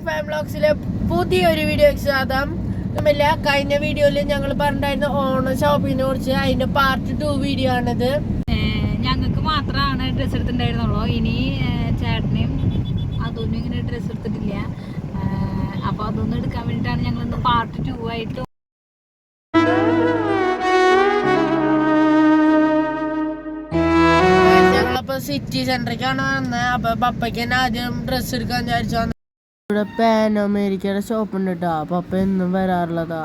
വ്ലോഗ്സിലെ പുതിയൊരു വീഡിയോക്ക് സ്വാഗതം. ഒന്നുമില്ല, കഴിഞ്ഞ വീഡിയോയിൽ ഞങ്ങൾ പറഞ്ഞിരുന്ന ഓണം ഷോപ്പിങ്ങിനെ കുറിച്ച്. അതിന്റെ പാർട്ട് 2 വീഡിയോ ആണിത്. ഞങ്ങൾക്ക് മാത്രമാണ് ഡ്രസ്സ് എടുത്തിട്ടുണ്ടായിരുന്നുള്ളൂ. ഇനി ചേട്ടനെയും അതൊന്നും ഇങ്ങനെ ഡ്രസ്സ് എടുത്തിട്ടില്ല. അപ്പൊ അതൊന്നും എടുക്കാൻ വേണ്ടിയിട്ടാണ് ഞങ്ങൾ ഇന്ന് പാർട്ട് 2 ആയിട്ട് ഞങ്ങളിപ്പോ സിറ്റി സെന്ററിലേക്കാണ് വന്നത്. അപ്പൊ പപ്പയ്ക്ക് തന്നെ ആദ്യം ഡ്രസ്സ് എടുക്കാൻ വിചാരിച്ചു. ഇവിടെ പാൻ അമേരിക്കയുടെ ഷോപ്പ് ഉണ്ട് കേട്ടോ. പപ്പ എന്നും വരാറുള്ളതാ.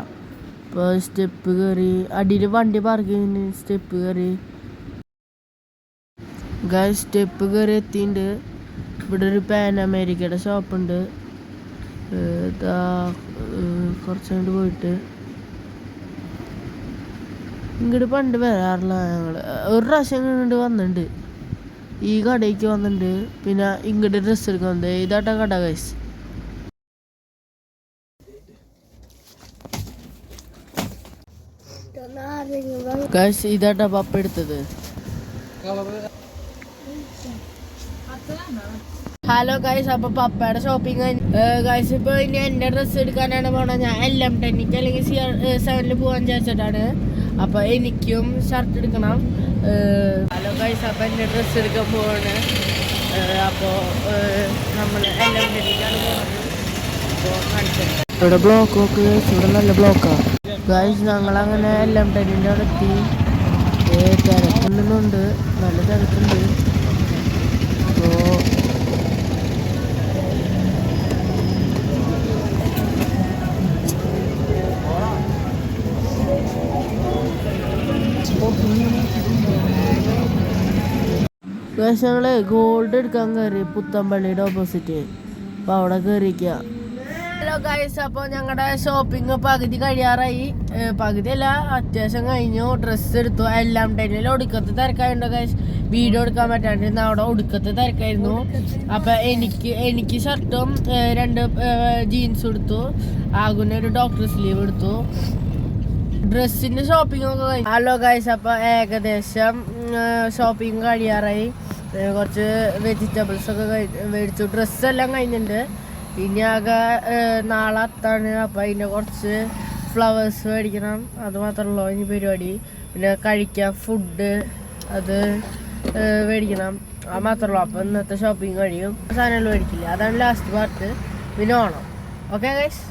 ഇപ്പൊ സ്റ്റെപ്പ് കയറി അടിയിൽ വണ്ടി പാർക്ക് ചെയ്യുന്ന സ്റ്റെപ്പ് കയറി സ്റ്റെപ്പ് കയറി എത്തിയിട്ടുണ്ട്. ഇവിടെ ഒരു പാൻ അമേരിക്കയുടെ ഷോപ്പുണ്ട്. കുറച്ചുകൊണ്ട് പോയിട്ട് ഇങ്ങോട്ട് പണ്ട് വരാറില്ല ഞങ്ങള്. ഒരു പ്രാവശ്യം ഇങ്ങോട്ട് വന്നിട്ടുണ്ട്, ഈ കടയ്ക്ക് വന്നിട്ടുണ്ട്. പിന്നെ ഇങ്ങോട്ട് ഡ്രസ്സ് എടുക്കാൻ വന്നത്. ഇതാട്ടാ കട ഗൈസ്. ഇതാട്ടാ പപ്പ എടുത്തത്. ഹലോ ഗൈസ്, അപ്പൊ പപ്പയുടെ ഷോപ്പിംഗ് ഗൈസ്. ഇപ്പൊ ഇനി എന്റെ ഡ്രസ്സ് എടുക്കാനാണ് പോണത്. ഞാൻ LM10 അല്ലെങ്കിൽ CR7 പോകാൻ വിചാരിച്ചിട്ടാണ്. അപ്പൊ എനിക്കും ഷർട്ട് എടുക്കണം. ഹലോ ഗൈസ്, അപ്പൊ എന്റെ ഡ്രസ്സ് എടുക്കാൻ പോവാണ്. അപ്പോ നമ്മൾ LM10 പോകുന്നത്. ഇവിടെ ബ്ലോക്ക് നോക്ക്, ഇവിടെ നല്ല ബ്ലോക്കാ ഗൈസ്. ഞങ്ങളങ്ങനെ LM10 അവിടെ എത്തി. തിരക്കുന്നുണ്ട്, നല്ല തിരക്കുണ്ട്. അപ്പോൾ ഞങ്ങള് ഗോൾഡ് എടുക്കാൻ കയറി പുത്തമ്പള്ളിയുടെ ഓപ്പോസിറ്റ്. അപ്പോൾ അവിടെ കയറിയിരിക്കുക. ഹലോ ഗൈസ്, അപ്പോൾ ഞങ്ങളുടെ ഷോപ്പിംഗ് പകുതി കഴിയാറായി. പകുതിയല്ല, അത്യാവശ്യം കഴിഞ്ഞു. ഡ്രസ്സ് എടുത്തു. LM10 ഒടുക്കത്തെ തിരക്കായുണ്ടോ ഗൈസ്, വീഡിയോ എടുക്കാൻ പറ്റാണ്ടിരുന്ന. അവിടെ ഒടുക്കത്തെ തിരക്കായിരുന്നു. അപ്പം എനിക്ക് ഷർട്ടും 2 ജീൻസും എടുത്തു. ആകുന്ന ഒരു ഡോക്ടർ സ്ലീവ് എടുത്തു. ഡ്രസ്സിൻ്റെ ഷോപ്പിംഗ് ഒക്കെ കഴിഞ്ഞു. ഹലോ ഗൈസ്, അപ്പോൾ ഏകദേശം ഷോപ്പിംഗ് കഴിയാറായി. കുറച്ച് വെജിറ്റബിൾസ് ഒക്കെ മേടിച്ചു. ഡ്രസ്സെല്ലാം കഴിഞ്ഞിട്ടുണ്ട്. ഇനി ആകെ നാളെ അത്താണ്. അപ്പം അതിൻ്റെ കുറച്ച് ഫ്ലവേഴ്സ് മേടിക്കണം. അത് മാത്രമല്ലോ ഇനി പരിപാടി. പിന്നെ കഴിക്കാൻ ഫുഡ് അത് മേടിക്കണം. അത് മാത്രമല്ലോ. അപ്പം ഇന്നത്തെ ഷോപ്പിംഗ് കഴിയും. സാധനങ്ങൾ മേടിക്കില്ല. അതാണ് ലാസ്റ്റ് പാർട്ട്. പിന്നെ ഓണം. Okay guys.